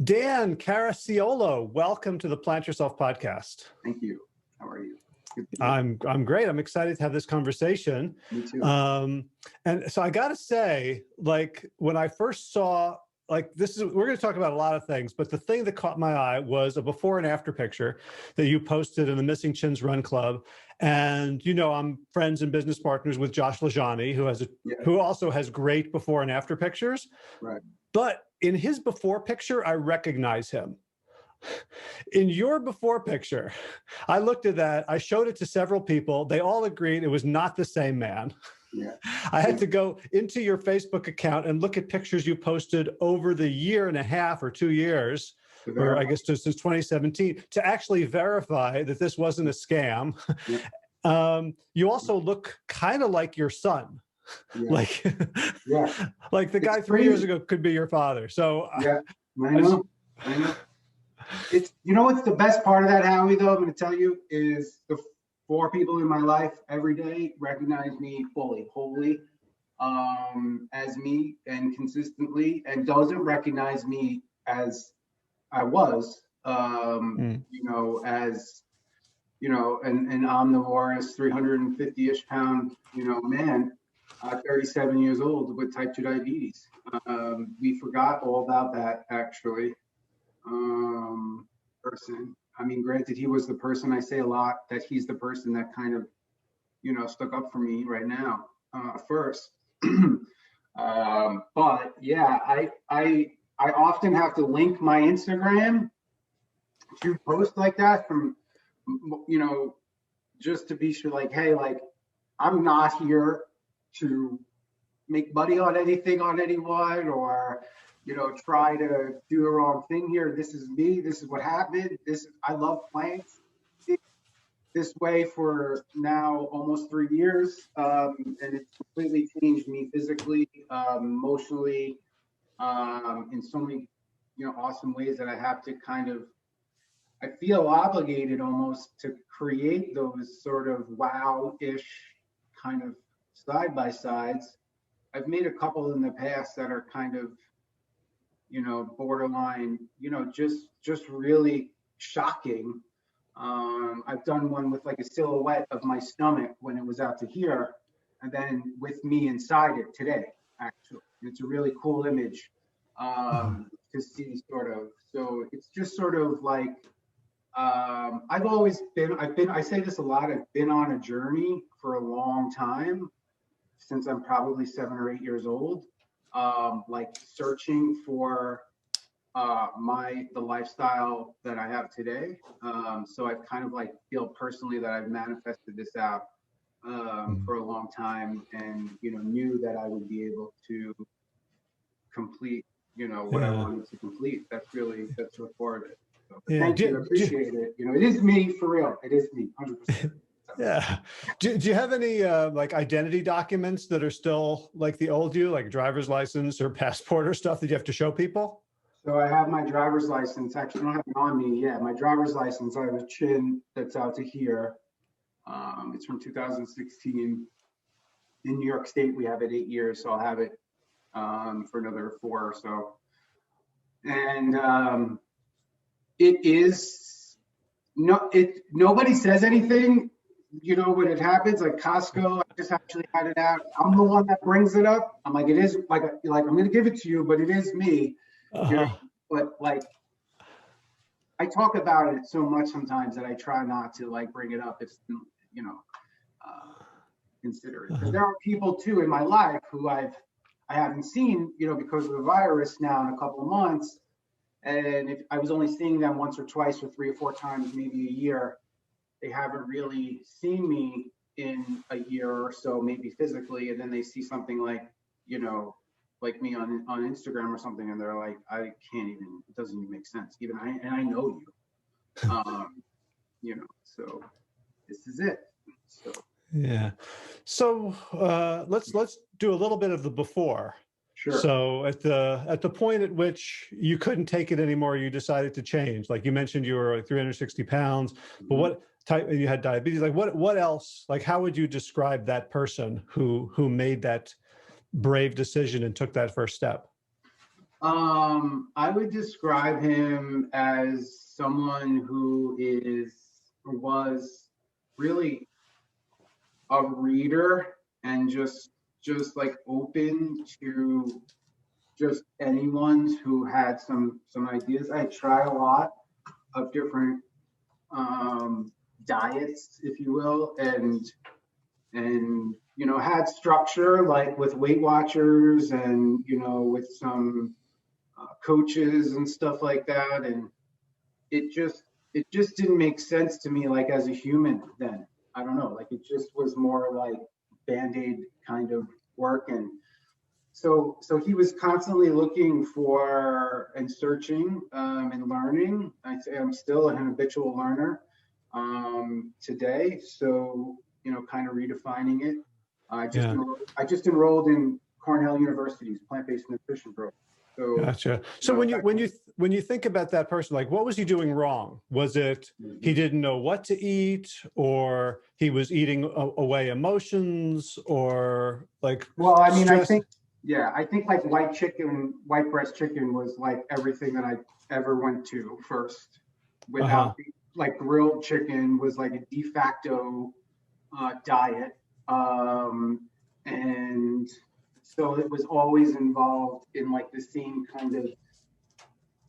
Dan Caracciolo, welcome to the Plant Yourself podcast. Thank you. How are you? I'm great. I'm excited to have this conversation. Me too. And so I got to say, like when I first saw, we're going to talk about a lot of things, but the thing that caught my eye was a before and after picture that you posted in the Missing Chins Run Club. And, you know, I'm friends and business partners with Josh LaJaunie, who also has great before and after pictures. Right. But in his before picture, I recognize him. In your before picture, I looked at that. I showed it to several people. They all agreed it was not the same man. Yeah. I had to go into your Facebook account and look at pictures you posted over the year and a half or 2 years, or I guess since 2017, to actually verify that this wasn't a scam. Yeah. You also look kind of like your son. Yeah. Like the guy 3 years ago could be your father. So yeah, I know. It's, you know, what's the best part of that, Howie, though, I'm going to tell you, is the 4 people in my life every day recognize me fully, wholly, as me and consistently, and doesn't recognize me as I was, you know, as, you know, an omnivorous 350-ish pound, you know, man, 37 years old with type 2 diabetes. We forgot all about that, actually. Person. I mean, granted, he was the person, I say a lot that he's the person that kind of, you know, stuck up for me right now, first. But yeah, I often have to link my Instagram to post like that from, you know, just to be sure, like, hey, like, I'm not here to make money on anything on anyone, or, you know, try to do the wrong thing here. This is me. This is what happened. I love plants this way for now almost 3 years. And it's completely changed me physically, emotionally, in so many, you know, awesome ways that I have to kind of, I feel obligated almost to create those sort of wow-ish kind of side-by-sides. I've made a couple in the past that are kind of, you know, borderline, you know, just really shocking. I've done one with like a silhouette of my stomach when it was out to here, and then with me inside it today, actually. It's a really cool image to see, sort of. So it's just sort of like, I say this a lot, I've been on a journey for a long time, since I'm probably 7 or 8 years old. Like searching for the lifestyle that I have today. So I've kind of like feel personally that I've manifested this out for a long time, and, you know, knew that I would be able to complete, you know, what I wanted to complete. That's what part of it. So, thank you, I appreciate it. You know, it is me for real. It is me, 100%. Yeah. Do you have any like identity documents that are still like the old you, like driver's license or passport or stuff that you have to show people? So I have my driver's license. Actually, I don't have it on me. Yeah, my driver's license. I have a chin that's out to here. It's from 2016. In New York State, we have it 8 years, so I'll have it for another 4 or so. And it is nobody says anything. You know, when it happens, like Costco, I just actually had it out. I'm the one that brings it up. I'm like, it is like I'm going to give it to you, but it is me. You know? But like, I talk about it so much sometimes that I try not to like bring it up. If, you know, consider it. Because there are people too in my life who I haven't seen, you know, because of the virus now in a couple of months. And if I was only seeing them once or twice or 3 or 4 times, maybe a year, they haven't really seen me in a year or so, maybe physically, and then they see something like, you know, like me on Instagram or something, and they're like, I can't even, it doesn't even make sense. I know you, you know, so this is it. So yeah. So let's do a little bit of the before. Sure. So at the point at which you couldn't take it anymore, you decided to change. Like you mentioned, you were like 360 pounds, but what type, you had diabetes, like what else, like how would you describe that person who made that brave decision and took that first step? I would describe him as someone who was really a reader and just like open to just anyone who had some ideas. I tried a lot of different diets, if you will, and had structure, like with Weight Watchers and with some coaches and stuff like that, and it just didn't make sense to me, like as a human then. I don't know, like it just was more like band-aid kind of work. And so he was constantly looking for and searching and learning. I'd say I'm still an habitual learner today, so kind of redefining it. I just enrolled in Cornell University's plant-based nutrition program. So, gotcha. So when you think about that person, like what was he doing wrong? Was it he didn't know what to eat, or he was eating away emotions, or like? Well, I mean, stress? I think like white breast chicken was like everything that I ever went to first. Without like grilled chicken was like a de facto diet, and so it was always involved in like the same kind of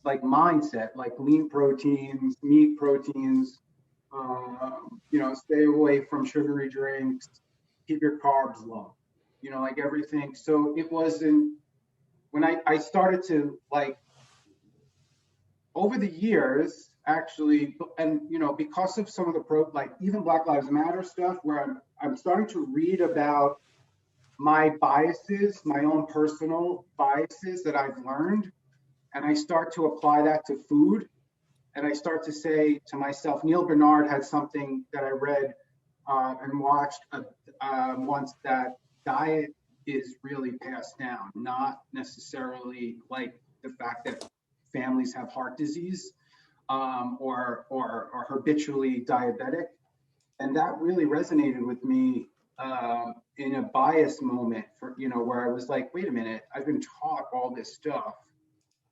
like mindset, like lean proteins, meat proteins, stay away from sugary drinks, keep your carbs low, like everything. So it wasn't, when I started to like, over the years, actually, and because of some of the like even Black Lives Matter stuff, where I'm starting to read about my biases, my own personal biases that I've learned, and I start to apply that to food, and I start to say to myself, Neil Bernard had something that I read and watched once, that diet is really passed down, not necessarily like the fact that families have heart disease or are habitually diabetic. And that really resonated with me in a bias moment, for where I was like, wait a minute, I've been taught all this stuff,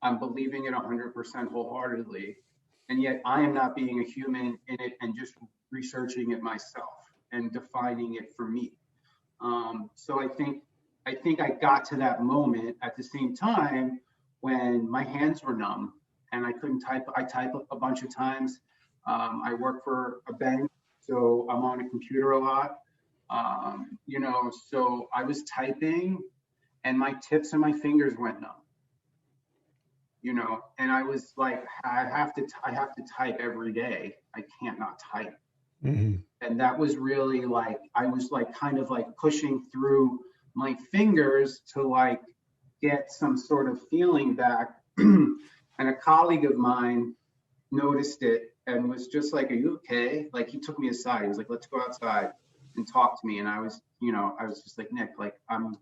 I'm believing it 100% wholeheartedly, and yet I am not being a human in it and just researching it myself and defining it for me. So I think I got to that moment at the same time when my hands were numb and I couldn't type. I type a bunch of times. I work for a bank, so I'm on a computer a lot. So I was typing and my tips and my fingers went numb. And I was like, I have to type every day. I can't not type. Mm-hmm. And that was really like, I was like kind of like pushing through my fingers to like get some sort of feeling back. And a colleague of mine noticed it and was just like, are you okay? Like he took me aside. He was like, let's go outside and talk to me. And I was just like, Nick, like I'm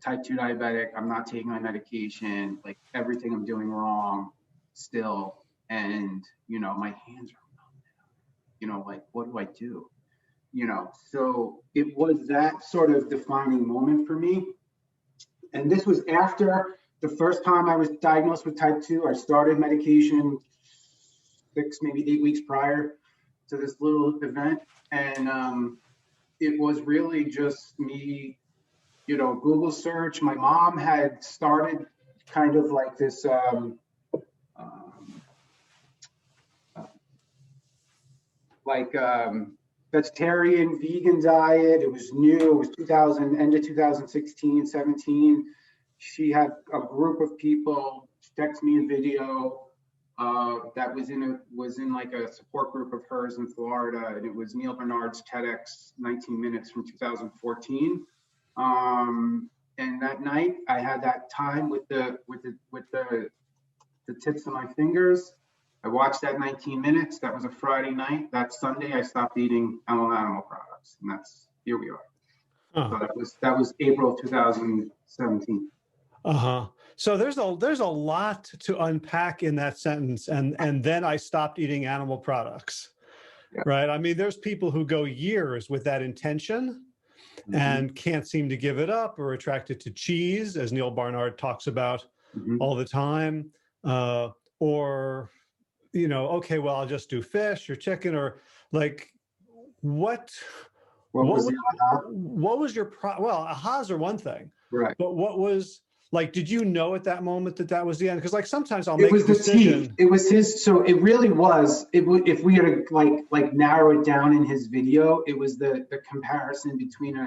type 2 diabetic. I'm not taking my medication. Like everything I'm doing wrong still. And, my hands are, like, what do I do? So it was that sort of defining moment for me. And this was after the first time I was diagnosed with type 2. I started medication 6, maybe 8 weeks prior to this little event. And it was really just me, Google search. My mom had started kind of like this vegetarian vegan diet. It was new. It was end of 2016, 17. She had a group of people. She texted me a video that was in like a support group of hers in Florida, and it was Neil Bernard's TEDx 19 minutes from 2014. And that night I had that time with the tips of my fingers. I watched that 19 minutes. That was a Friday night. That Sunday I stopped eating animal products, and here we are. So that was April 2017. So there's a lot to unpack in that sentence. And then I stopped eating animal products, right? I mean, there's people who go years with that intention and can't seem to give it up, or attracted to cheese, as Neil Barnard talks about all the time, or, you know, okay, well, I'll just do fish or chicken, or like, what Was the aha? what was your well, ahas are one thing, Right. but what was, like, did you know at that moment that that was the end? Because like sometimes I'll It make was a the teeth. decision. It was his. So it really was. It would, if we had to like narrow it down in his video, it was the comparison between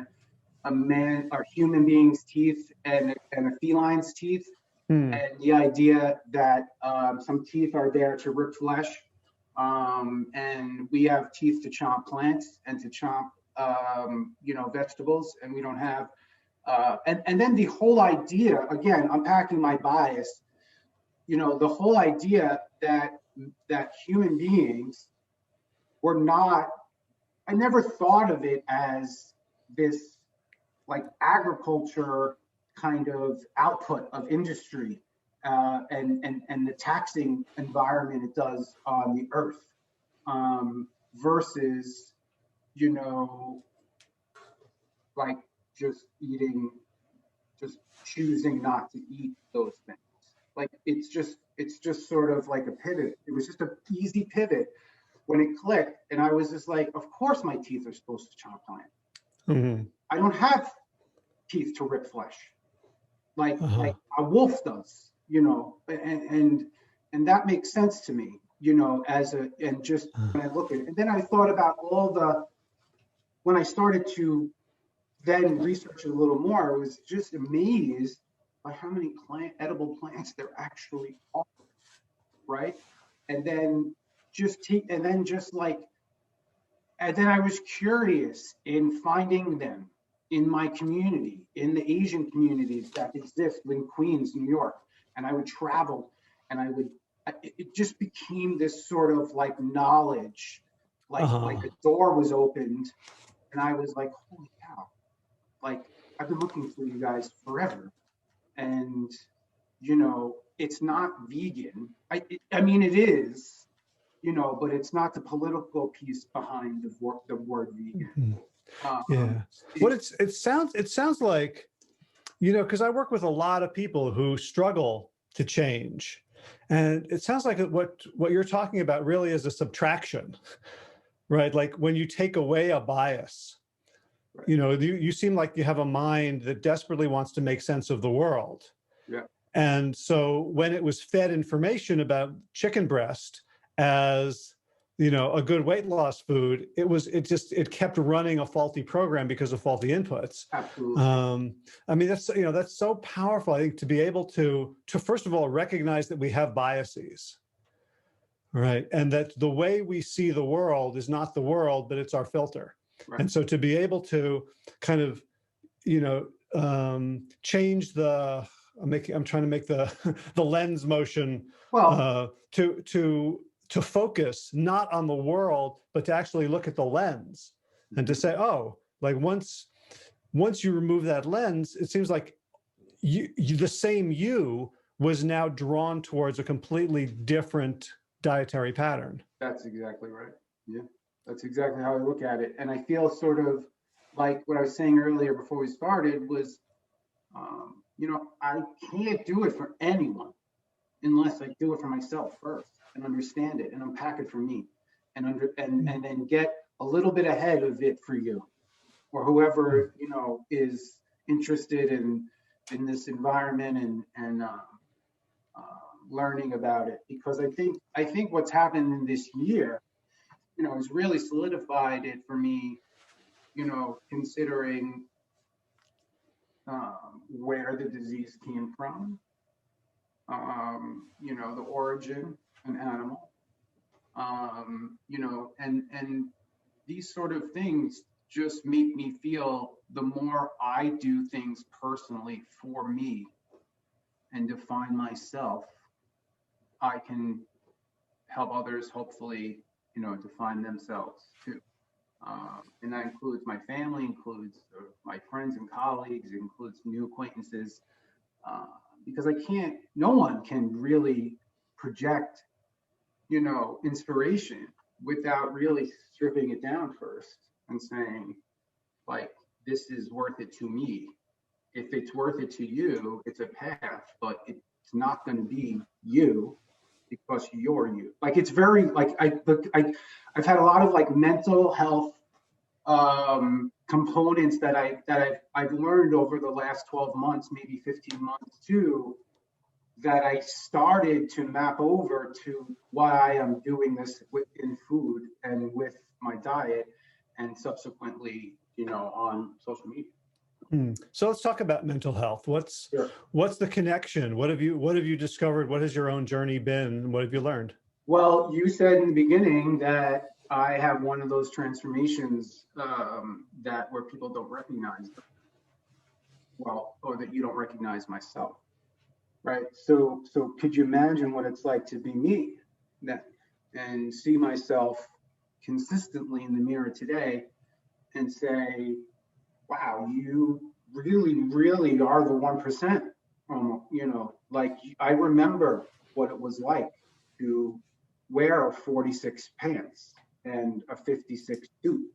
a man or human being's teeth and a feline's teeth, Hmm. and the idea that some teeth are there to rip flesh, and we have teeth to chomp plants and to chomp you know, vegetables, and we don't have. And then the whole idea, again, unpacking my bias, you know, the whole idea that human beings were not, I never thought of it as this like agriculture kind of output of industry, and the taxing environment it does on the earth, versus, you know, like just eating, just choosing not to eat those things. Like it's just sort of like a pivot. It was just an easy pivot when it clicked, and I was just like, of course my teeth are supposed to chomp plant. Mm-hmm. I don't have teeth to rip flesh like Uh-huh. a wolf does, you know, and that makes sense to me, you know, as a, and just when I look at it, and then I thought about all the, when I started to then research it a little more, I was just amazed by how many edible plants there actually are, right? And then and then just like, and then I was curious in finding them in my community, in the Asian communities that exist in Queens, New York. And I would travel, and it just became this sort of like knowledge, like Uh-huh. a door was opened, and I was like, holy cow, like I've been looking for you guys forever. And, you know, it's not vegan. I mean, it is, you know, but it's not the political piece behind the word vegan. Mhm. Um, Yeah. What it, it sounds like, you know, because I work with a lot of people who struggle to change. And it sounds like what you're talking about really is a subtraction, right? Like when you take away a bias, right, you know, you seem like you have a mind that desperately wants to make sense of the world. yeah, And so when it was fed information about chicken breast as, you know, a good weight loss food, it kept running a faulty program because of faulty inputs. absolutely. I mean, that's, you know, that's so powerful, I think, to be able to first of all recognize that we have biases, right? And that the way we see the world is not the world, but it's our filter. Right. And so to be able to kind of, you know, change the, I'm trying to make the the lens motion, Well, to focus not on the world, but to actually look at the lens and to mhm, say, oh, like once you remove that lens, it seems like the same you was now drawn towards a completely different dietary pattern. that's exactly right. Yeah, that's exactly how I look at it. And I feel sort of like what I was saying earlier before we started was, you know, I can't do it for anyone unless I do it for myself first and understand it and unpack it for me, and then get a little bit ahead of it for you or whoever, you know, is interested in this environment and learning about it, because I think what's happened in this year, you know, has really solidified it for me, you know, considering where the disease came from, you know, the origin, an animal, you know, and these sort of things just make me feel the more I do things personally for me and define myself, I can help others hopefully, you know, define themselves too. And that includes my family, includes my friends and colleagues, includes new acquaintances, uh, because no one can really project, you know, inspiration without really stripping it down first and saying, like, this is worth it to me. If it's worth it to you, it's a path, but it It's not going to be you because you're you. Like, it's very, like, I've had a lot of like mental health components that I've learned over the last 12 months, maybe 15 months too, that I started to map over to why I'm doing this in food and with my diet, and subsequently, on social media. So let's talk about mental health. Sure. What's the connection? What have you discovered? What has your own journey been? What have you learned? Well, you said in the beginning that I have one of those transformations that where people don't recognize them. Well, or that you don't recognize myself, right? So could you imagine what it's like to be me then, and see myself consistently in the mirror today and say, wow, you really, really are the 1%. Like, I remember what it was like to wear a 46 pants and a 56 suit,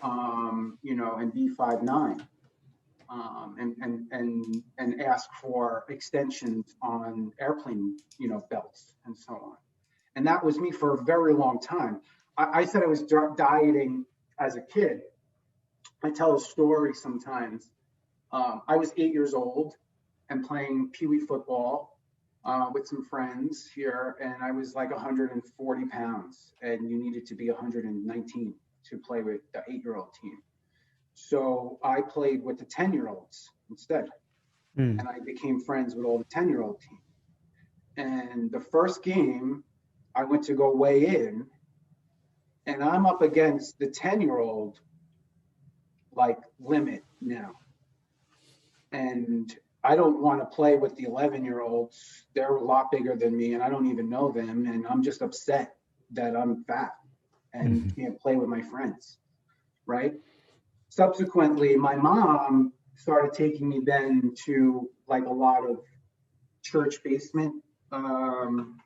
and be 5'9", and ask for extensions on airplane, belts and so on. And that was me for a very long time. I said I was dieting as a kid. I tell a story sometimes. I was 8 years old and playing peewee football with some friends here, and I was like 140 pounds, and you needed to be 119 to play with the 8-year-old team. So I played with the 10-year-olds instead, and I became friends with all the 10-year-old team. And the first game, I went to go weigh in, and I'm up against the 10-year-old like limit now. And I don't want to play with the 11-year-olds. They're a lot bigger than me, and I don't even know them. And I'm just upset that I'm fat and can't play with my friends, right? Subsequently, my mom started taking me then to like a lot of church basement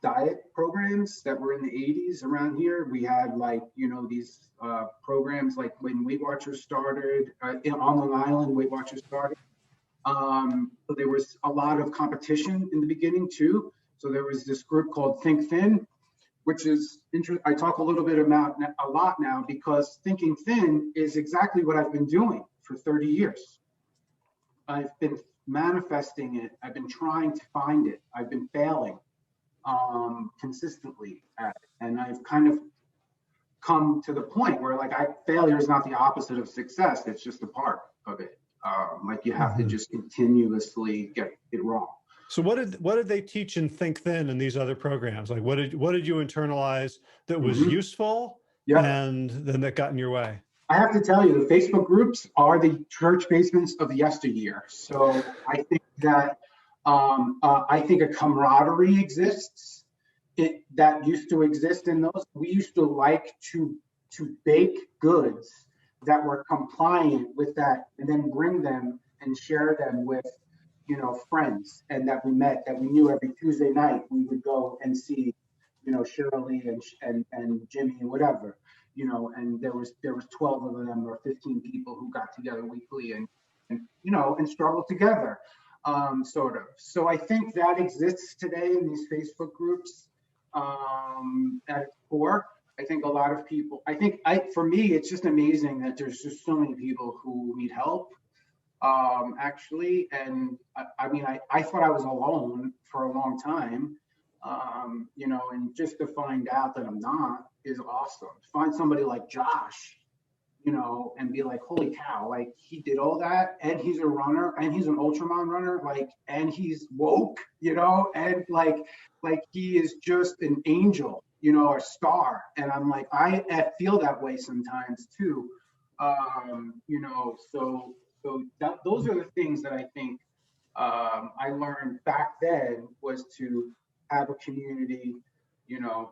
diet programs that were in the 80s around here. We had like, these programs like when Weight Watchers started, on Long Island, Weight Watchers started. So there was a lot of competition in the beginning too. So there was this group called Think Thin, which is interesting. I talk a little bit about a lot now because thinking thin is exactly what I've been doing for 30 years. I've been manifesting it. I've been trying to find it. I've been failing consistently at it. And I've kind of come to the point where like failure is not the opposite of success. It's just a part of it. Like you have to just continuously get it wrong. So what did they teach in Think Thin and these other programs? Like what did you internalize that was useful and then that got in your way? I have to tell you, the Facebook groups are the church basements of yesteryear. So I think that I think a camaraderie exists. That used to exist in those. We used to like to bake goods that were compliant with that, and then bring them and share them with friends, and that we met, that we knew every Tuesday night we would go and see, Shirley and Jimmy and whatever, and there was 12 of them or 15 people who got together weekly and struggled together, sort of. So I think that exists today in these Facebook groups at its core. I think a lot of people, for me, it's just amazing that there's just so many people who need help. Actually, and I thought I was alone for a long time, and just to find out that I'm not is awesome. To find somebody like Josh, and be like, holy cow, like he did all that, and he's a runner, and he's an ultraman runner, like, and he's woke, and like he is just an angel, a star. And I'm like, I feel that way sometimes too, So those are the things that I think I learned back then, was to have a community,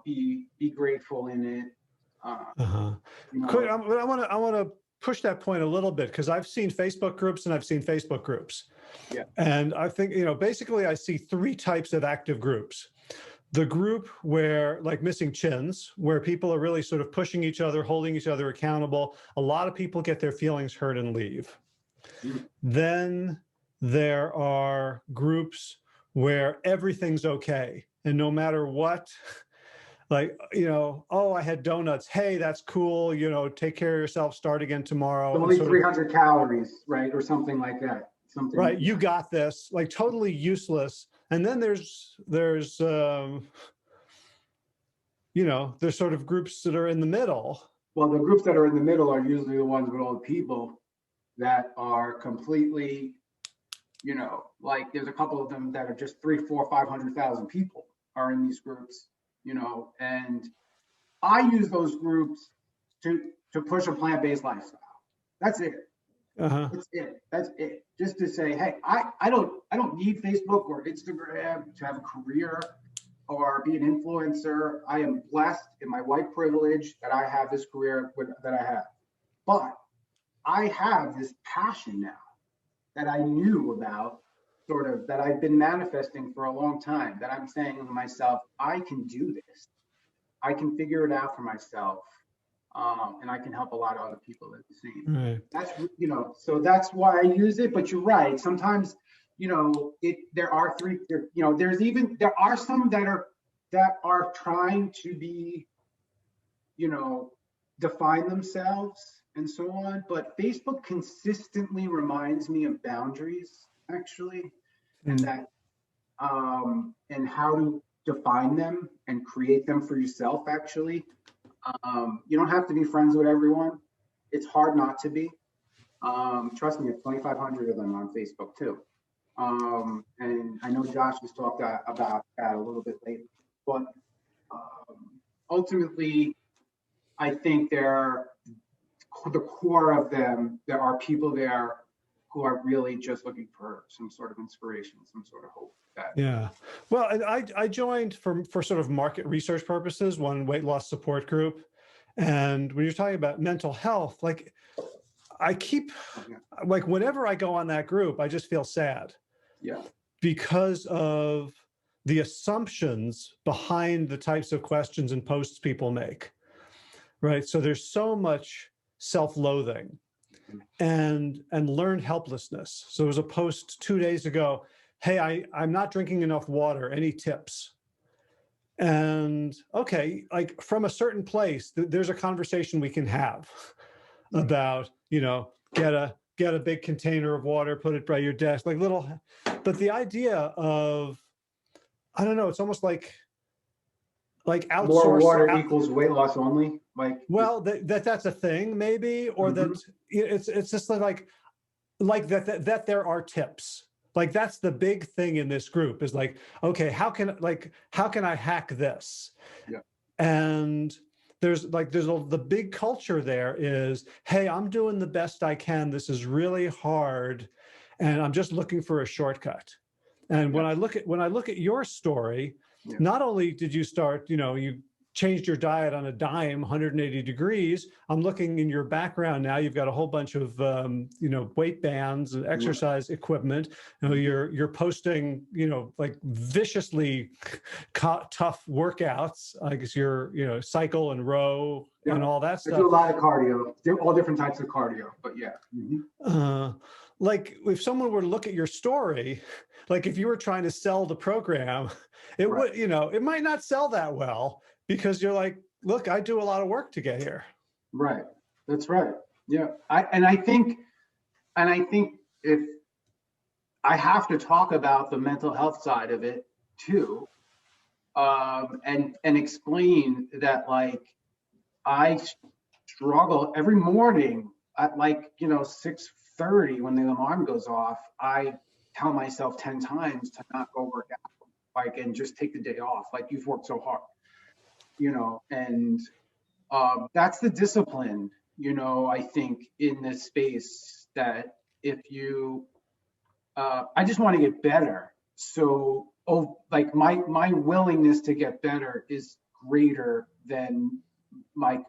be grateful in it. I want to push that point a little bit, because I've seen Facebook groups and I've seen Facebook groups. Yeah. And I think, basically I see three types of active groups. The group where, like Missing Chins, where people are really sort of pushing each other, holding each other accountable. A lot of people get their feelings hurt and leave. Then there are groups where everything's okay. And no matter what, like, oh, I had donuts. Hey, that's cool. Take care of yourself. Start again tomorrow. So only 300 calories, right? Or something like that. Something. Right. You got this. Like totally useless. And then there's there's sort of groups that are in the middle. Well, the groups that are in the middle are usually the ones with all the people that are completely, like there's a couple of them that are just 3, 4, 500,000 people are in these groups, and I use those groups to push a plant-based lifestyle. That's it. That's it. Just to say, hey, I don't need Facebook or Instagram to have a career or be an influencer. I am blessed in my white privilege that I have this career that I have. But I have this passion now that I knew about, sort of, that I've been manifesting for a long time, that I'm saying to myself, I can do this. I can figure it out for myself. And I can help a lot of other people at the same. Right. That's, so that's why I use it. But you're right. Sometimes, there are there are some that are trying to be, define themselves and so on. But Facebook consistently reminds me of boundaries, actually, and that, and how to define them and create them for yourself, actually. You don't have to be friends with everyone. It's hard not to be. Trust me, there's 2,500 of them on Facebook too. And I know Josh has talked about that a little bit later. But ultimately, I think the core of them, there are people there who are really just looking for some sort of inspiration, some sort of hope. Yeah. Well, and I joined for sort of market research purposes, one weight loss support group. And when you're talking about mental health, like like whenever I go on that group, I just feel sad. Yeah. Because of the assumptions behind the types of questions and posts people make. Right. So there's so much self-loathing and learned helplessness. So there was a post 2 days ago. Hey, I'm not drinking enough water. Any tips? And okay, like from a certain place, there's a conversation we can have about, get a big container of water, put it by your desk, like little. But the idea of, I don't know, it's almost like outsource. More water equals weight loss only. Like, well, that's a thing maybe, or that it's just like that there are tips. Like that's the big thing in this group is like, okay, how can I hack this? Yeah. And the big culture there is, hey, I'm doing the best I can. This is really hard, and I'm just looking for a shortcut. And when I look at your story, not only did you start, you changed your diet on a dime, 180 degrees. I'm looking in your background now. You've got a whole bunch of, weight bands and exercise equipment. You're posting, like viciously tough workouts. I guess you're, cycle and row and all that stuff. I do a lot of cardio. There are all different types of cardio, but yeah. Like if someone were to look at your story, like if you were trying to sell the program, it would, it might not sell that well. Because you're like, look, I do a lot of work to get here. Right. That's right. Yeah. I think if I have to talk about the mental health side of it too, and explain that, like, I struggle every morning at 6:30 when the alarm goes off. I tell myself 10 times to not go work out, and just take the day off. Like, you've worked so hard. And that's the discipline, I think, in this space, that if you, I just want to get better. So, my willingness to get better is greater than my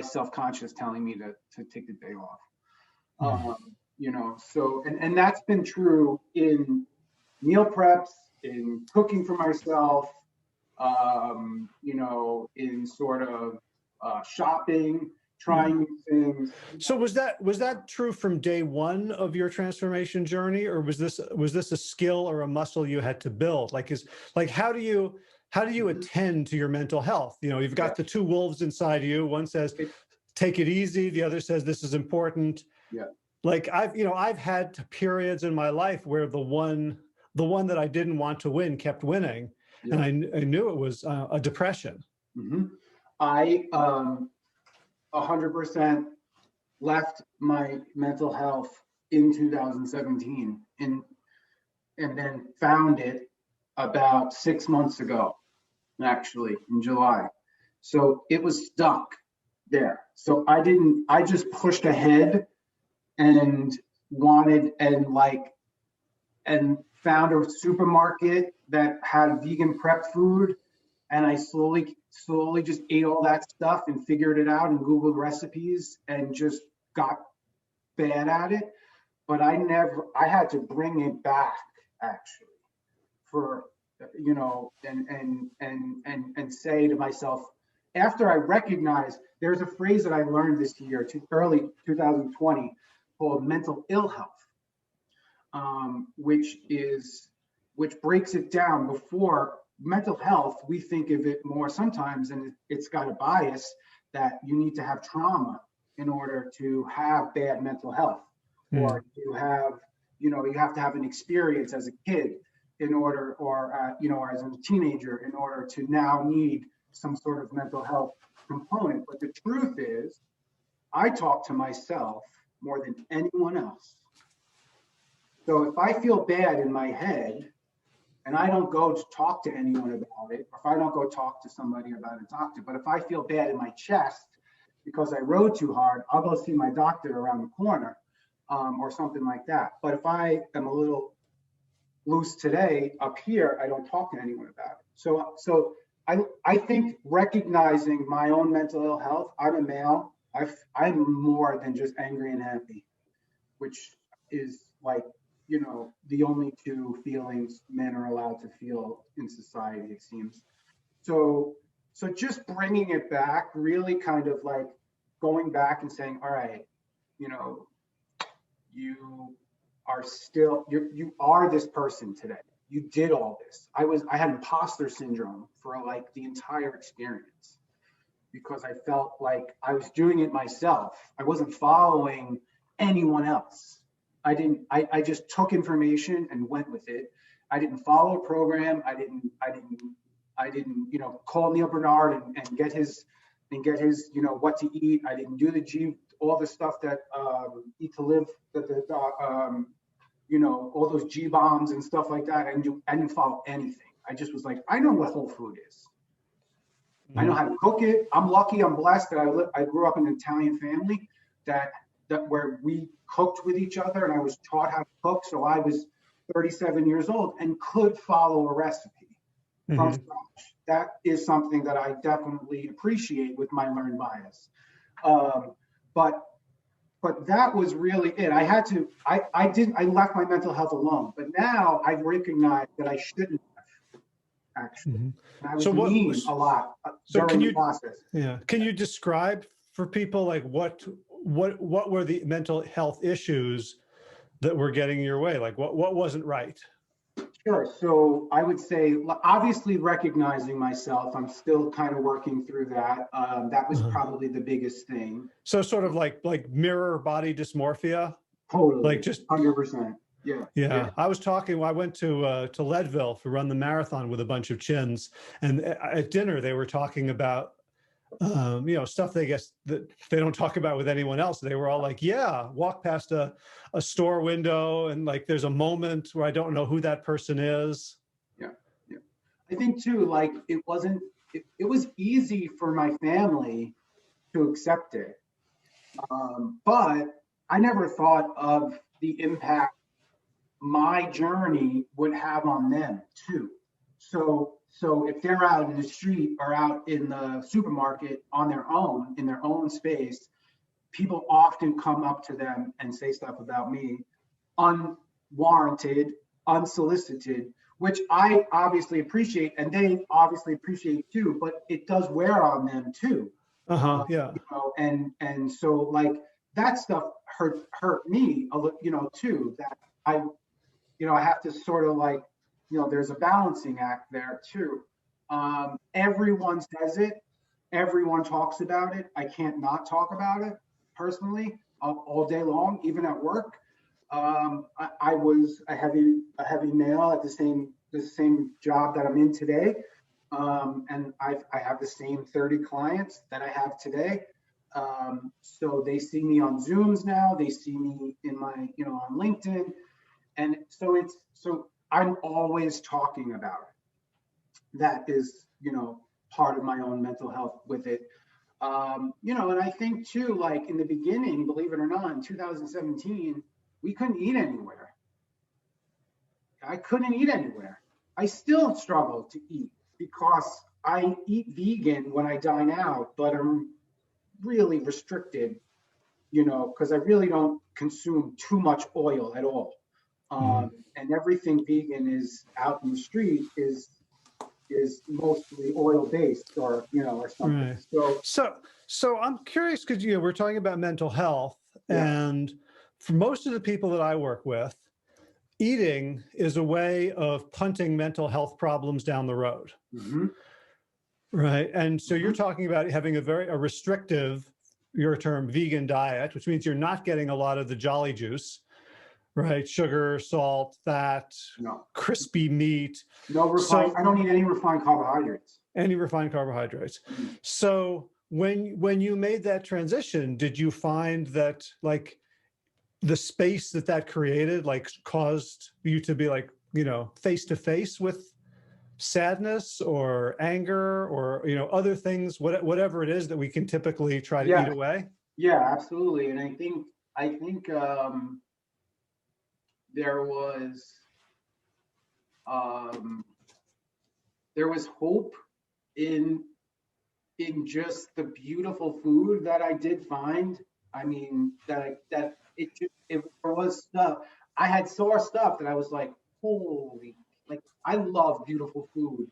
self-conscious telling me to take the day off. So, and that's been true in meal preps, in cooking for myself, in sort of shopping, trying new things. So was that true from day one of your transformation journey, or was this a skill or a muscle you had to build? How do you attend to your mental health? You know, you've got the two wolves inside you. One says, take it easy. The other says, this is important. Yeah. Like I've had periods in my life where the one that I didn't want to win kept winning. Yeah. And I knew it was a depression. Mm-hmm. I 100% left my mental health in 2017 and then found it about 6 months ago, actually in July. So it was stuck there. So I just pushed ahead and found a supermarket that had vegan prep food. And I slowly just ate all that stuff and figured it out and Googled recipes and just got bad at it. But I had to bring it back actually for, you know, and say to myself, after I recognized, there's a phrase that I learned this year, early 2020, called mental ill health, which breaks it down. Before mental health, we think of it more sometimes, and it's got a bias that you need to have trauma in order to have bad mental health, or you have to have an experience as a kid in order, or as a teenager in order to now need some sort of mental health component. But the truth is, I talk to myself more than anyone else. So if I feel bad in my head and I don't go to talk to anyone about it, or if I don't go talk to somebody about a doctor, but if I feel bad in my chest because I rode too hard, I'll go see my doctor around the corner, or something like that. But if I am a little loose today up here, I don't talk to anyone about it. So I think recognizing my own mental ill health, I'm a male, I'm more than just angry and happy, which is like, you know, the only two feelings men are allowed to feel in society, it seems. So just bringing it back, really kind of like going back and saying, all right, you know, you are this person today. You did all this. I had imposter syndrome for like the entire experience because I felt like I was doing it myself. I wasn't following anyone else. I just took information and went with it. I didn't follow a program. I didn't, you know, call Neil Bernard and get his, you know, what to eat. I didn't do all the stuff that Eat to Live, you know, all those G bombs and stuff like that. I didn't follow anything. I just was like, I know what whole food is. I know how to cook it. I'm lucky, I'm blessed that I grew up in an Italian family that where we cooked with each other, and I was taught how to cook. So I was 37 years old and could follow a recipe from scratch. That is something that I definitely appreciate with my learned bias. But that was really it. I left my mental health alone, but now I've recognized that I shouldn't have, actually. And I was mean a lot during the process. Yeah. Can you describe for people like what were the mental health issues that were getting in your way? Like what wasn't right? Sure. So I would say, obviously recognizing myself, I'm still kind of working through that. That was probably the biggest thing. So sort of like mirror body dysmorphia? Totally. Like just 100%. Yeah. I went to Leadville to run the marathon with a bunch of chins. And at dinner, they were talking about, you know, stuff they guess that they don't talk about with anyone else. They were all like, yeah, walk past a store window and like there's a moment where I don't know who that person is. Yeah. I think too, like it was easy for my family to accept it. But I never thought of the impact my journey would have on them too. So if they're out in the street or out in the supermarket on their own, in their own space, people often come up to them and say stuff about me, unwarranted, unsolicited, which I obviously appreciate and they obviously appreciate too, but it does wear on them too. Yeah. You know, and so like that stuff hurt me a little, you know, too. That I, you know, I have to sort of like, you know, there's a balancing act there too. Everyone says it, everyone talks about it. I can't not talk about it personally all day long, even at work. I was a heavy male at the same job that I'm in today, and I have the same 30 clients that I have today. So they see me on Zooms now. They see me in my, you know, on LinkedIn, and so I'm always talking about it. That is, you know, part of my own mental health with it. You know, and I think too, like in the beginning, believe it or not, in 2017, we couldn't eat anywhere. I couldn't eat anywhere. I still struggle to eat because I eat vegan when I dine out, but I'm really restricted, you know, because I really don't consume too much oil at all. And everything vegan is out in the street is mostly oil based, or you know, or something. Right. So So I'm curious because, you know, we're talking about mental health, yeah. and for most of the people that I work with, eating is a way of punting mental health problems down the road. Mm-hmm. Right. And so you're Mm-hmm. talking about having a restrictive, your term, vegan diet, which means you're not getting a lot of the jolly juice, right? Sugar, salt, fat, No. crispy meat. No refined. I don't need any refined carbohydrates. Any refined carbohydrates. Mm. So when you made that transition, did you find that like the space that created like caused you to be like, you know, face to face with sadness or anger or, you know, other things, whatever it is that we can typically try to eat Yeah. away? Yeah, absolutely. And I think there was um, there was hope in just the beautiful food that I did find. I mean, that it there was stuff. I had saw stuff that I was like, holy, like I love beautiful food.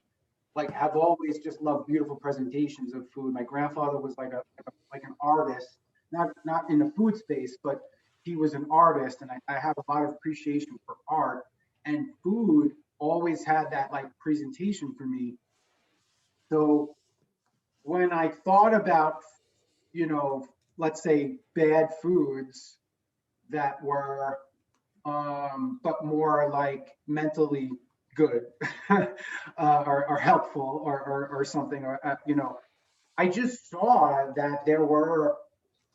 Like I've always just loved beautiful presentations of food. My grandfather was like an artist, not in the food space, but he was an artist, and I have a lot of appreciation for art. And food always had that like presentation for me. So when I thought about, you know, let's say bad foods that were, but more like mentally good or helpful or something, or, you know, I just saw that there were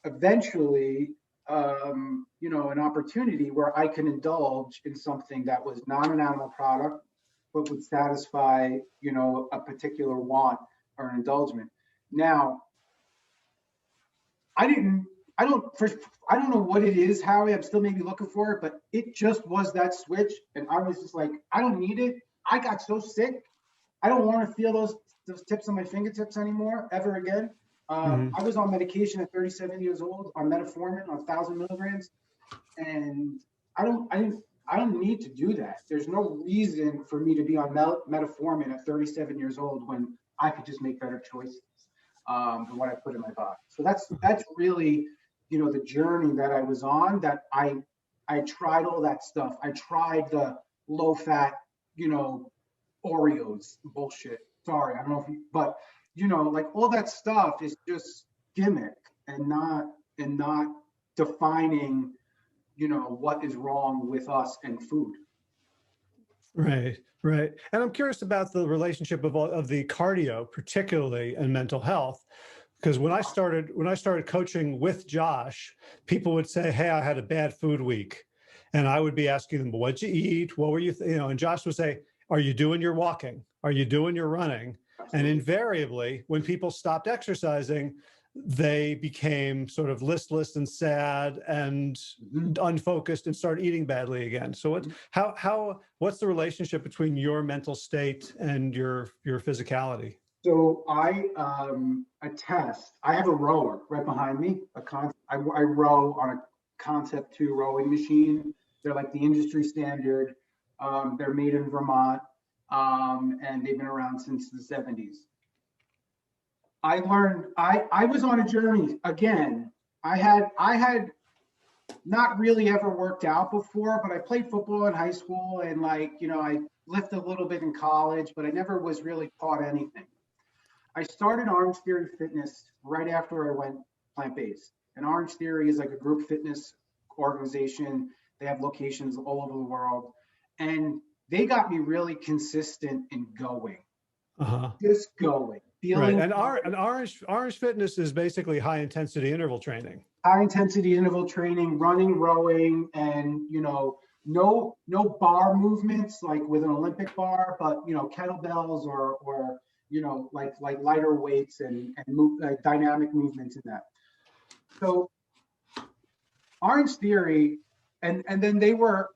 eventually, you know, an opportunity where I can indulge in something that was not an animal product, but would satisfy, you know, a particular want or an indulgement. Now, I didn't, I don't, first, I don't know what it is, Howie. I'm still maybe looking for it, but it just was that switch. And I was just like, I don't need it. I got so sick. I don't want to feel those tips on my fingertips anymore, ever again. Mhm. I was on medication at 37 years old on metformin on 1,000 milligrams, and I don't need to do that. There's no reason for me to be on metformin at 37 years old when I could just make better choices than what I put in my body. So that's really, you know, the journey that I was on. That I tried all that stuff. I tried the low fat, you know, Oreos bullshit. Sorry, I don't know if you, but you know, like all that stuff is just gimmick and not defining, you know, what is wrong with us and food. Right, right. And I'm curious about the relationship of the cardio, particularly in mental health, because when I started coaching with Josh, people would say, "Hey, I had a bad food week," and I would be asking them, "What'd you eat? What were you, you know?" And Josh would say, "Are you doing your walking? Are you doing your running?" And Absolutely. invariably, when people stopped exercising, they became sort of listless and sad and Mhm. unfocused and started eating badly again. So what's the relationship between your mental state and your physicality? So I attest. I have a rower right behind me. I row on a Concept 2 rowing machine. They're like the industry standard. They're made in Vermont, and they've been around since the 70s. I learned, I was on a journey again. I had not really ever worked out before, but I played football in high school and like, you know, I lifted a little bit in college, but I never was really taught anything. I started Orange Theory Fitness right after I went plant-based. And Orange Theory is like a group fitness organization. They have locations all over the world. And they got me really consistent in going. Just going. Right. Feeling And Orange Fitness is basically high intensity interval training. high intensity interval training, running, rowing, and you know, no bar movements like with an Olympic bar, but you know, kettlebells or you know, like lighter weights and dynamic movements in that. So Orange Theory, and then they were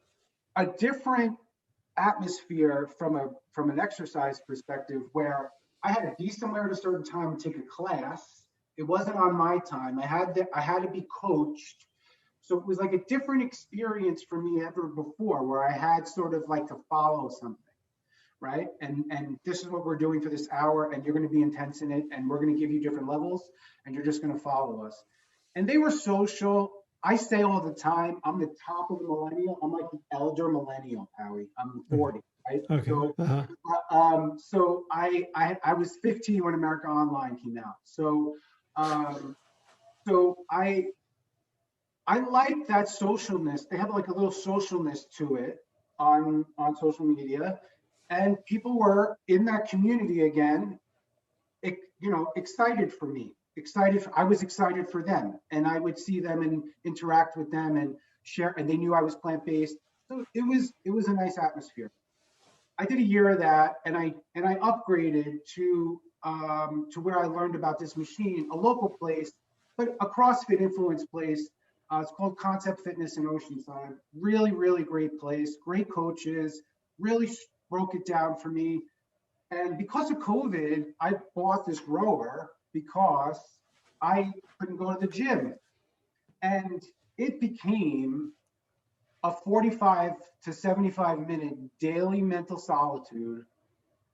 a different atmosphere from an exercise perspective, where I had to be somewhere at a certain time and take a class. It wasn't on my time. I had to be coached. So it was like a different experience for me ever before, where I had sort of like to follow something, right? And this is what we're doing for this hour, and you're going to be intense in it, and we're going to give you different levels, and you're just going to follow us. And they were social. I say all the time, I'm the top of the millennial. I'm like the elder millennial, Howie. I'm 40, right? Okay. So I was 15 when America Online came out. So I like that socialness. They have like a little socialness to it on social media, and people were in that community again, you know, excited for me. I was excited for them, and I would see them and interact with them and share, and they knew I was plant-based. So it was a nice atmosphere. I did a year of that, and I upgraded to where I learned about this machine, a local place, but a CrossFit influenced place. It's called Concept Fitness in Oceanside. Really, really great place, great coaches, really broke it down for me. And because of COVID, I bought this rower because I couldn't go to the gym. And it became a 45 to 75 minute daily mental solitude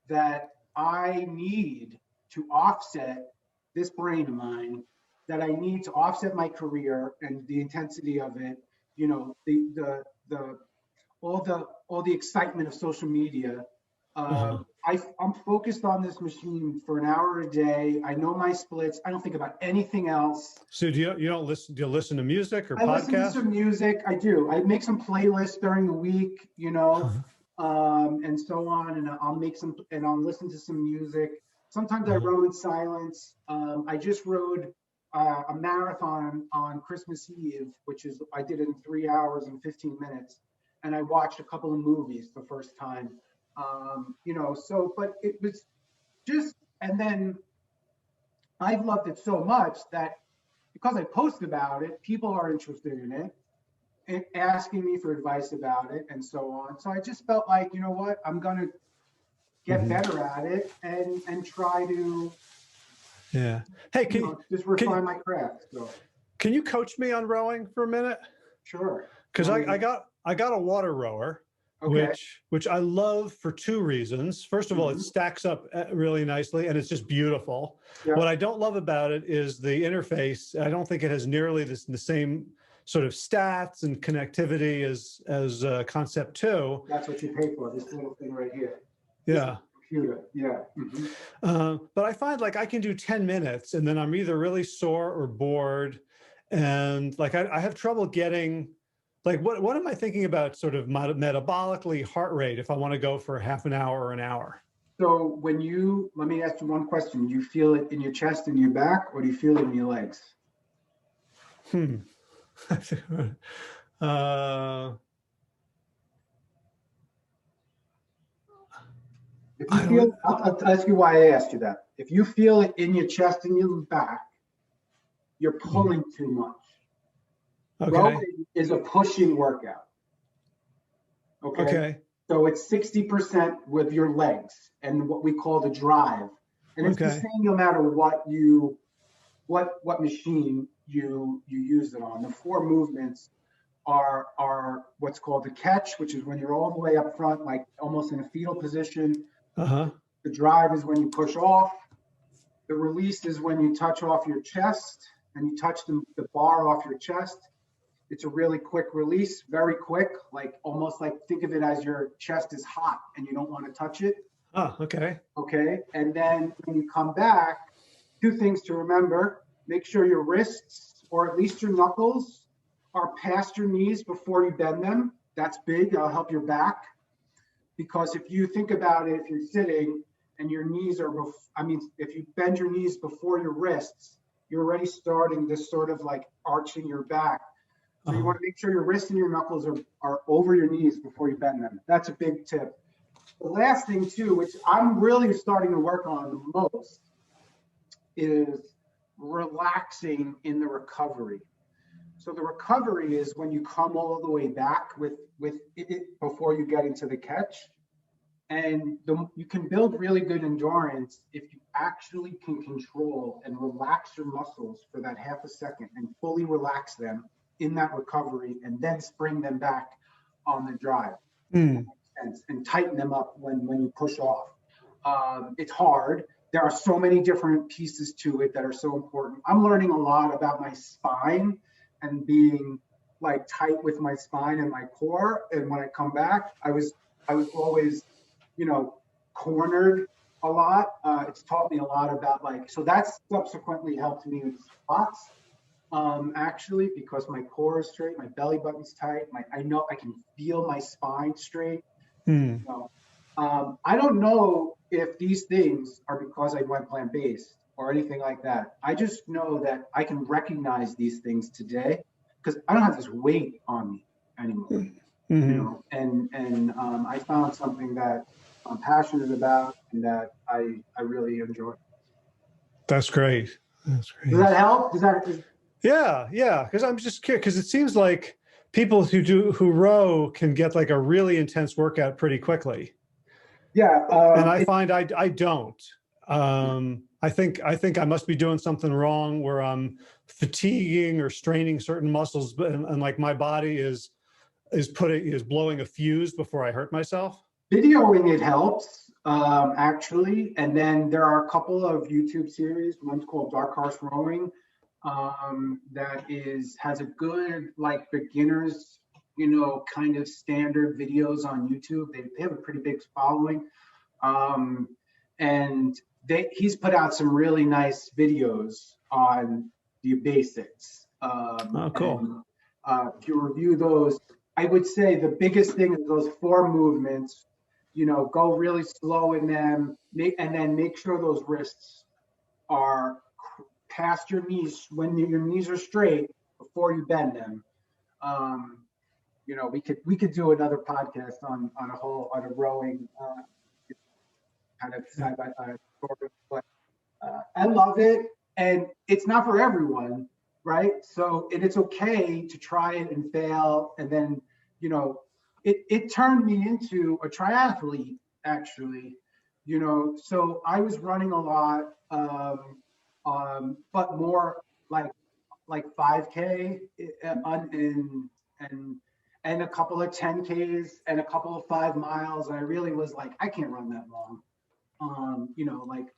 that I need to offset this brain of mine, that I need to offset my career and the intensity of it, you know, all the excitement of social media. I'm focused on this machine for an hour a day. I know my splits. I don't think about anything else. So do you listen to music or podcasts? I listen to some music. I do. I make some playlists during the week, you know, and so on. And I'll listen to some music. Sometimes I row in silence. I just rode a marathon on Christmas Eve, I did it in 3 hours and 15 minutes. And I watched a couple of movies the first time. You know, so, but it was just, and then I've loved it so much that because I post about it, people are interested in it and asking me for advice about it and so on. So I just felt like, you know what, I'm going to get better at it and try to, hey, just refine my craft. So. Can you coach me on rowing for a minute? Sure. Because I got a water rower. Okay. Which I love for two reasons. First of all, it stacks up really nicely and it's just beautiful. Yeah. What I don't love about it is the interface. I don't think it has nearly the same sort of stats and connectivity as Concept 2. That's what you pay for, this little thing right here. Yeah. Computer. Yeah. But I find like I can do 10 minutes and then I'm either really sore or bored. And like I have trouble getting, like, what am I thinking about sort of metabolically heart rate if I want to go for half an hour or an hour? So let me ask you one question. Do you feel it in your chest and your back, or do you feel it in your legs? I'll ask you why I asked you that. If you feel it in your chest and your back, you're pulling too much. Okay. Rowing is a pushing workout. Okay. So it's 60% with your legs and what we call the drive. And it's the same no matter what machine you use it on. The four movements are what's called the catch, which is when you're all the way up front, like almost in a fetal position. The drive is when you push off. The release is when you touch off your chest and you touch the bar off your chest. It's a really quick release, very quick, like almost like think of it as your chest is hot and you don't want to touch it. Oh, okay. Okay. And then when you come back, 2 things to remember. Make sure your wrists, or at least your knuckles, are past your knees before you bend them. That's big. That'll help your back. Because if you think about it, if you're sitting and your knees are, if you bend your knees before your wrists, you're already starting this sort of like arching your back. So you want to make sure your wrists and your knuckles are over your knees before you bend them. That's a big tip. The last thing too, which I'm really starting to work on the most, is relaxing in the recovery. So the recovery is when you come all the way back with it before you get into the catch. And you can build really good endurance if you actually can control and relax your muscles for that half a second and fully relax them in that recovery, and then spring them back on the drive. And tighten them up when you push off. It's hard. There are so many different pieces to it that are so important. I'm learning a lot about my spine and being like tight with my spine and my core. And when I come back, I was always, cornered a lot. It's taught me a lot about so that's subsequently helped me with squats. Actually, because my core is straight, my belly button's tight. I know I can feel my spine straight. I don't know if these things are because I went plant-based or anything like that. I just know that I can recognize these things today because I don't have this weight on me anymore. And I found something that I'm passionate about and that I really enjoy. That's great. That's great. Does that help? Yeah. Because I'm just curious, because it seems like people who row can get like a really intense workout pretty quickly. Yeah. And I find I don't. I think I must be doing something wrong where I'm fatiguing or straining certain muscles, and like my body is blowing a fuse before I hurt myself. Videoing it helps, actually. And then there are a couple of YouTube series. One's called Dark Horse Rowing. That has a good like beginners, kind of standard videos on YouTube. They have a pretty big following, and he's put out some really nice videos on the basics. Cool. And, if you review those, I would say the biggest thing is those 4 movements. Go really slow in them, and then make sure those wrists are past your knees when your knees are straight before you bend them. We could do another podcast on a rowing kind of side by side, but I love it, and it's not for everyone, right? So it's okay to try it and fail, and then it turned me into a triathlete actually. So I was running a lot. But more like 5K and a couple of 10Ks and a couple of 5 miles. And I really was like, I can't run that long.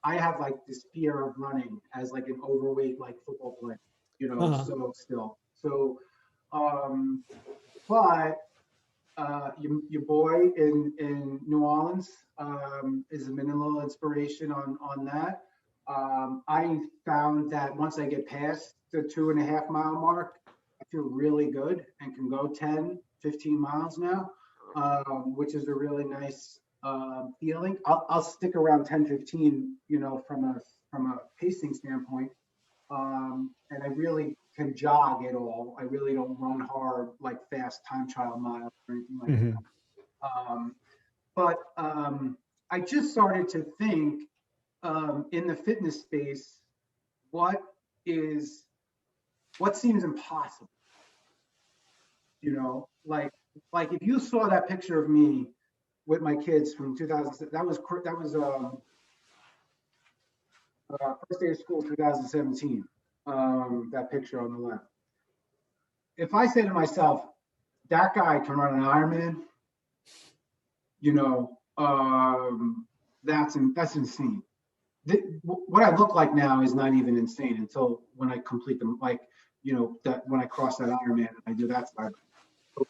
I have like this fear of running as like an overweight like football player, so still. So, but your boy in New Orleans is a minimal inspiration on that. I found that once I get past the 2.5 mile mark, I feel really good and can go 10, 15 miles now, which is a really nice feeling. I'll stick around 10, 15, from a pacing standpoint. And I really can jog at all. I really don't run hard, like fast time trial miles or anything like that. But I just started to think, in the fitness space, what seems impossible? Like if you saw that picture of me with my kids from 2006, that was first day of school, 2017. That picture on the left. If I say to myself, that guy can run an Ironman, that's insane. what I look like now is not even insane until when I complete them, like, that when I cross that Ironman and I do that side. So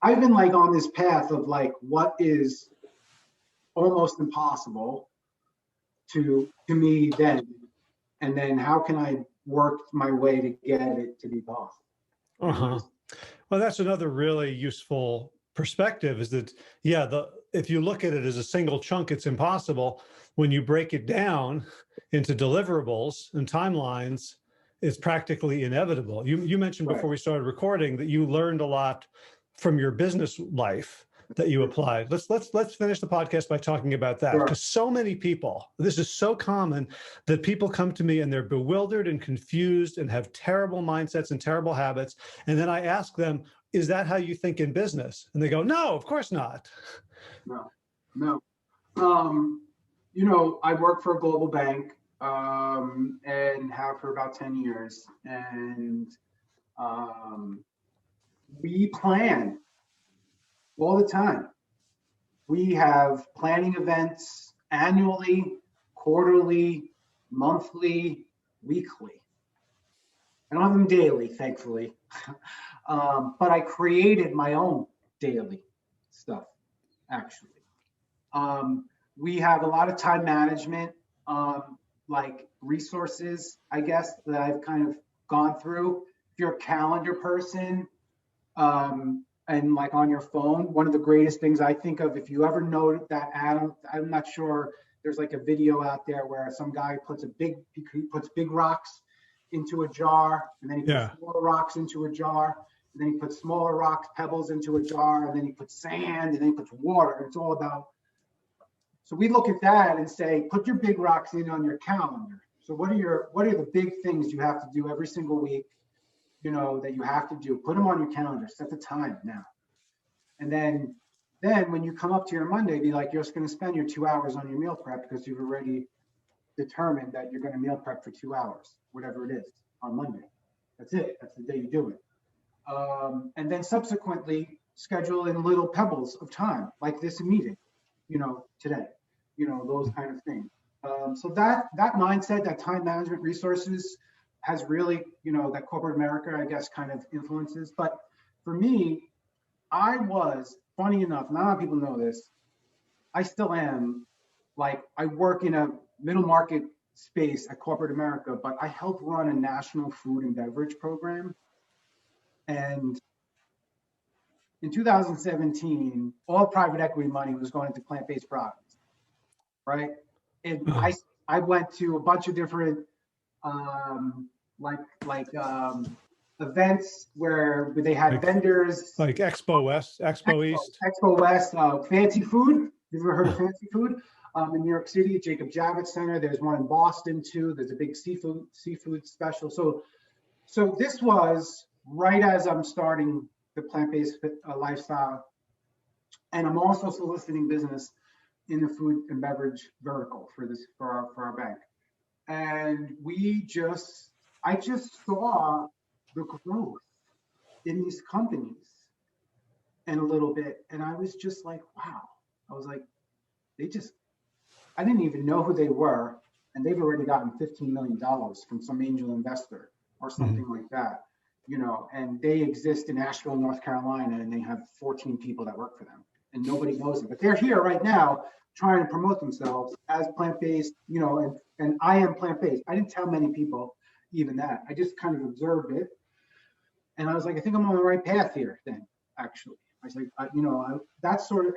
I've been like on this path of like what is almost impossible to me then, and then how can I work my way to get it to be possible? Uh-huh. Well, that's another really useful perspective, is that, if you look at it as a single chunk, it's impossible. When you break it down into deliverables and timelines, it's practically inevitable. You mentioned before we started recording that you learned a lot from your business life that you applied. Let's finish the podcast by talking about that, because so many people, this is so common, that people come to me and they're bewildered and confused and have terrible mindsets and terrible habits. And then I ask them, is that how you think in business? And they go, no, of course not. No. I work for a global bank and have for about 10 years. And we plan all the time. We have planning events annually, quarterly, monthly, weekly. I don't have them daily, thankfully. But I created my own daily stuff, actually. We have a lot of time management, like resources, I guess, that I've kind of gone through. If you're a calendar person, and like on your phone, one of the greatest things I think of, if you ever know that I'm not sure, there's like a video out there where some guy puts big rocks into a jar, and then he puts smaller rocks into a jar, and then he puts smaller rocks, pebbles into a jar, and then he puts sand, and then he puts water. It's all about. So we look at that and say, put your big rocks in on your calendar. So what are the big things you have to do every single week? That you have to do, put them on your calendar, set the time now. And then when you come up to your Monday, be like, you're just going to spend your 2 hours on your meal prep because you've already determined that you're going to meal prep for 2 hours, whatever it is, on Monday. That's it. That's the day you do it. And then subsequently schedule in little pebbles of time, like this meeting, today, those kind of things. So that mindset, that time management resources, has really, that corporate America, I guess, kind of influences. But for me, I was, funny enough, not a lot of people know this, I still am, like, I work in a middle market space at corporate America, but I help run a national food and beverage program. And in 2017, all private equity money was going into plant-based products, right? And I went to a bunch of different events where they had vendors, like Expo West, Expo East, Expo West, Fancy Food. You've ever heard of Fancy Food? In New York City, Jacob Javits Center. There's one in Boston too. There's a big seafood special. So this was right as I'm starting the plant-based lifestyle, and I'm also soliciting business in the food and beverage vertical for our bank. And I just saw the growth in these companies and a little bit. And I was just like, wow. I was like, I didn't even know who they were. And they've already gotten $15 million from some angel investor or something like that, and they exist in Asheville, North Carolina, and they have 14 people that work for them and nobody knows them. But they're here right now trying to promote themselves as plant-based, and I am plant-based. I didn't tell many people even that. I just kind of observed it. And I was like, I think I'm on the right path here then, actually. I was like, that's sort of,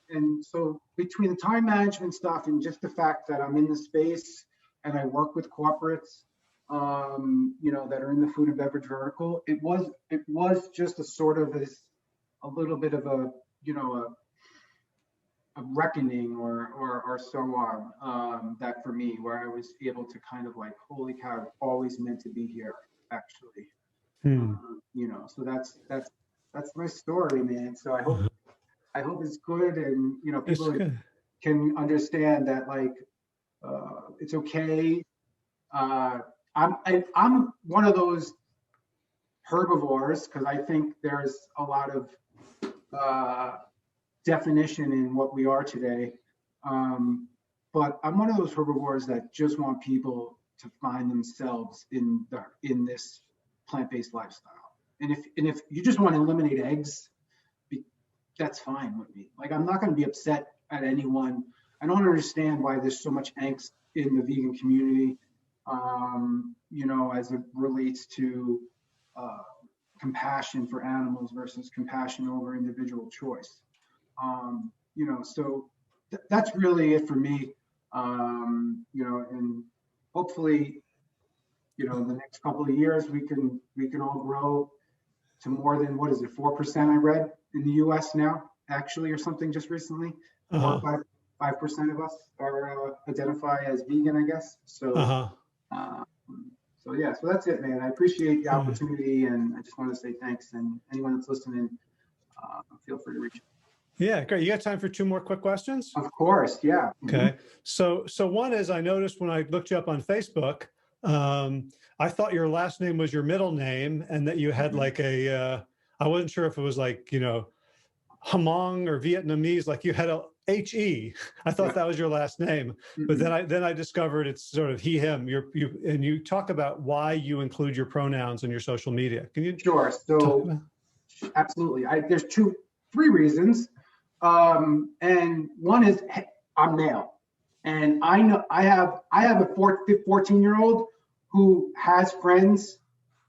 and so between the time management stuff and just the fact that I'm in the space and I work with corporates, that are in the food and beverage vertical, it was just a sort of a little bit of a reckoning or so on, that for me, where I was able to kind of like, holy cow, I've always meant to be here, actually. So that's my story, man. So I hope it's good, and people can understand that, like, it's okay. I'm one of those herbivores because I think there's a lot of definition in what we are today. but I'm one of those herbivores that just want people to find themselves in this plant-based lifestyle. And if you just want to eliminate eggs, that's fine with me. Like, I'm not going to be upset at anyone. I don't understand why there's so much angst in the vegan community, as it relates to compassion for animals versus compassion over individual choice. So that's really it for me. And hopefully, in the next couple of years, we can all grow to more than, 4% I read in the US now, actually, or something just recently. 4 or 5% of us are identify as vegan, I guess. So, so that's it, man. I appreciate the opportunity, and I just want to say thanks. And anyone that's listening, feel free to reach out. Yeah, great. You got time for 2 more quick questions? Of course, yeah. Okay. So one is, I noticed when I looked you up on Facebook, I thought your last name was your middle name, and that you had like I wasn't sure if it was like, Hmong or Vietnamese, like you had a H-E. I thought that was your last name, but then I discovered it's sort of he, him. And you talk about why you include your pronouns in your social media. Can you? Sure. So absolutely. There's 3 reasons. And one is I'm male, and I know I have a 14-year-old who has friends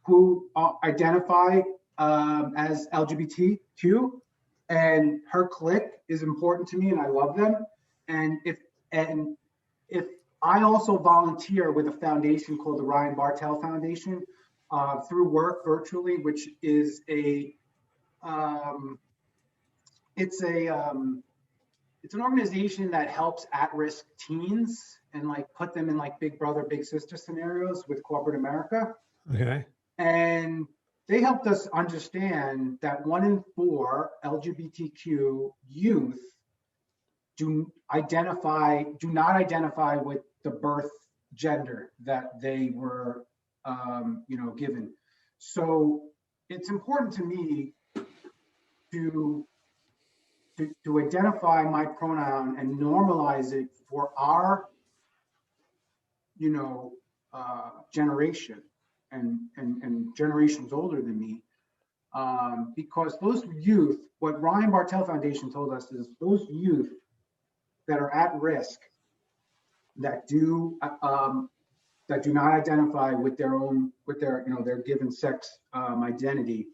who identify as LGBTQ, and her clique is important to me, and I love them. And if I also volunteer with a foundation called the Ryan Bartel Foundation through work virtually, which is it's an organization that helps at-risk teens and like put them in like big brother, big sister scenarios with corporate America. Okay. And they helped us understand that 1 in 4 LGBTQ youth do not identify with the birth gender that they were, given. So it's important to me to identify my pronoun and normalize it for our, generation and generations older than me, because those youth, what Ryan Bartel Foundation told us is those youth that are at risk, that do not identify with their given sex identity,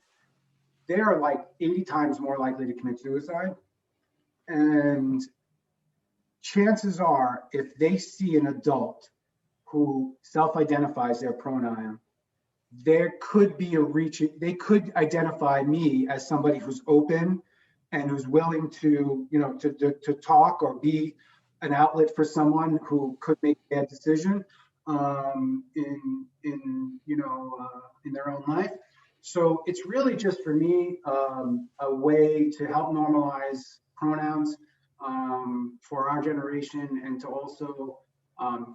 they are like 80 times more likely to commit suicide. And chances are, if they see an adult who self-identifies their pronoun, there could be they could identify me as somebody who's open and who's willing to, to talk or be an outlet for someone who could make a bad decision in their own life. So it's really just for me a way to help normalize pronouns for our generation, and to also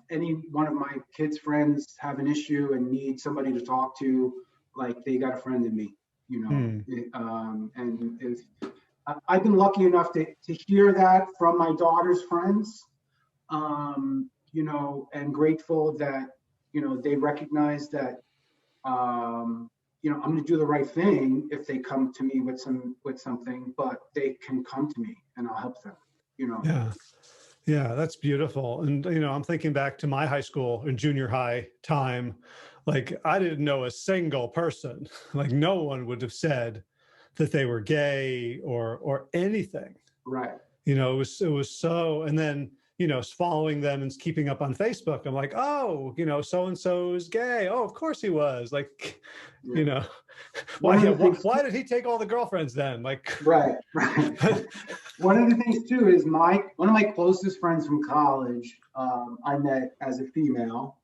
any one of my kids' friends have an issue and need somebody to talk to, like they got a friend in me, and if I've been lucky enough to hear that from my daughter's friends, and grateful that, they recognize that, I'm going to do the right thing if they come to me with something, but they can come to me and I'll help them, Yeah, that's beautiful. And, I'm thinking back to my high school and junior high time. Like, I didn't know a single person, like no one would have said that they were gay or anything. Right. It was so, and then, following them and keeping up on Facebook, I'm like, oh, so-and-so is gay. Oh, of course he was. Like, why did he take all the girlfriends then? Like, right. One of the things too is one of my closest friends from college, I met as a female,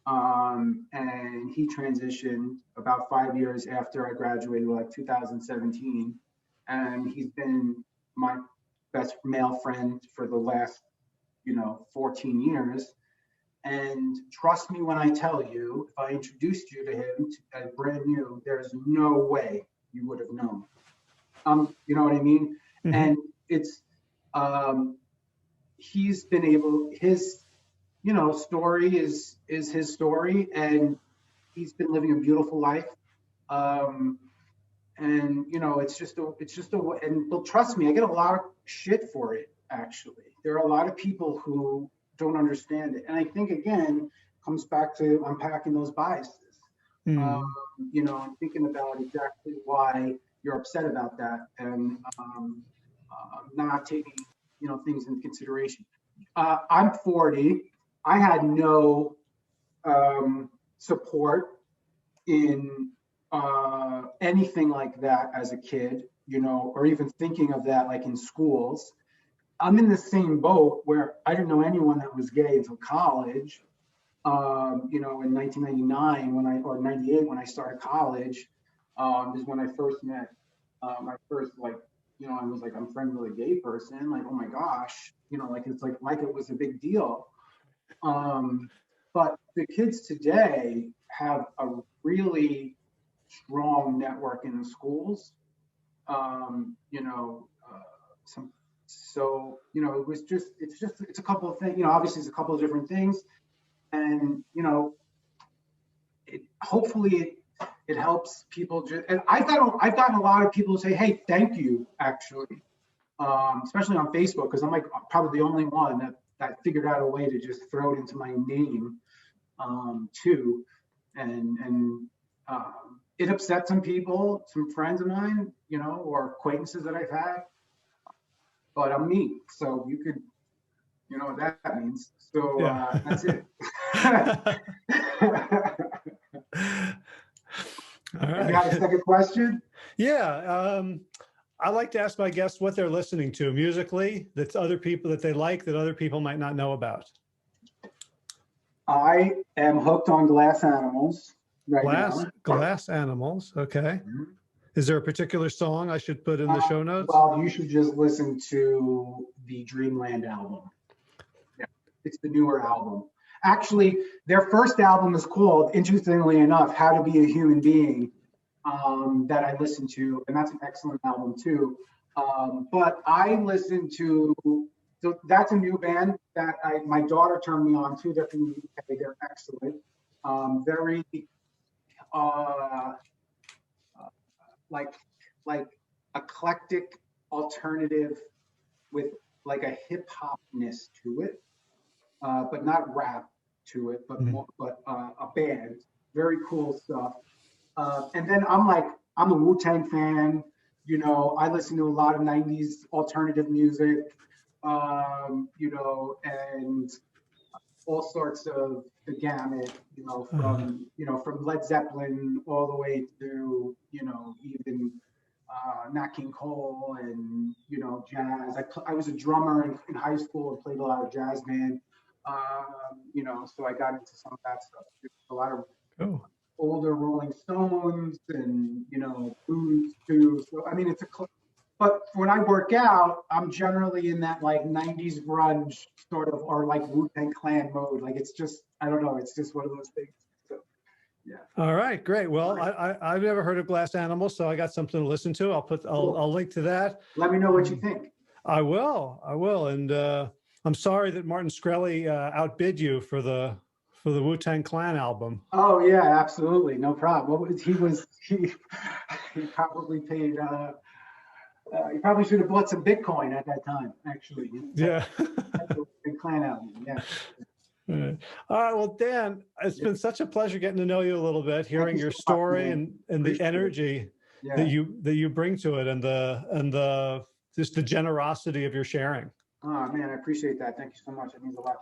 and he transitioned about 5 years after I graduated, like 2017. And he's been my best male friend for the last, 14 years. And trust me when I tell you, if I introduced you to him as brand new, there's no way you would have known. You know what I mean? Mm-hmm. And it's, he's been able, his you know, story is his story, and he's been living a beautiful life. And you know, it's just a, and well, trust me, I get a lot of shit for it. Actually, there are a lot of people who don't understand it, and I think again comes back to unpacking those biases. Um, you know, and thinking about exactly why you're upset about that, and not taking, you know, things into consideration. I'm 40. I had no support in anything like that as a kid, you know, or even thinking of that like in schools. I'm in the same boat where I didn't know anyone that was gay until college. You know, in 1999 or 98 when I started college, is when I first met my first, like, you know, I was like, I'm friends with a gay person. Like, oh my gosh, you know, like it's like it was a big deal. But the kids today have a really strong network in the schools. You know, so, you know, it's a couple of things, you know, obviously it's a couple of different things. And, you know, hopefully it helps people. And I've gotten a lot of people to say, hey, thank you, actually, especially on Facebook, because I'm like probably the only one that figured out a way to just throw it into my name, too. And it upset some people, some friends of mine, you know, or acquaintances that I've had. But I'm me, so you could, you know what that means. So Yeah. that's it. All right. You got a second question? Yeah. I like to ask my guests what they're listening to musically, that's other people that they like, that other people might not know about. I am hooked on Glass Animals right now. Glass Animals. Okay. Is there a particular song I should put in the show notes? Well, you should just listen to the Dreamland album. Yeah, it's the newer album. Actually, their first album is called, interestingly enough, How to Be a Human Being, that I listened to, and that's an excellent album too. But I listened to, so that's a new band that my daughter turned me on to. They're from the UK. They're excellent. Very like eclectic alternative with like a hip hopness to it, but not rap to it, but more, but a band. Very cool stuff. And then I'm a Wu-Tang fan. You know, I listen to a lot of 90s alternative music, you know, and all sorts of the gamut, you know, from Led Zeppelin all the way to, you know, even Nat King Cole and, you know, jazz. I was a drummer in high school and played a lot of jazz band, you know, so I got into some of that stuff. A lot of older Rolling Stones and, you know, blues too. So, I mean, but when I work out, I'm generally in that like 90s grunge sort of, or like Wu-Tang Clan mode. Like, it's just, I don't know, it's just one of those things. So, yeah. All right, great. Well, I've never heard of Glass Animals, so I got something to listen to. I'll link to that. Let me know what you think. I will. And I'm sorry that Martin Shkreli outbid you for the Wu-Tang Clan album. Oh yeah, absolutely, no problem. He probably paid. He probably should have bought some Bitcoin at that time, actually. Yeah. Big Clan album, yeah. All right. Well, Dan, it's been such a pleasure getting to know you a little bit, hearing your story and the energy that you bring to it, and the just the generosity of your sharing. Oh man, I appreciate that. Thank you so much. It means a lot.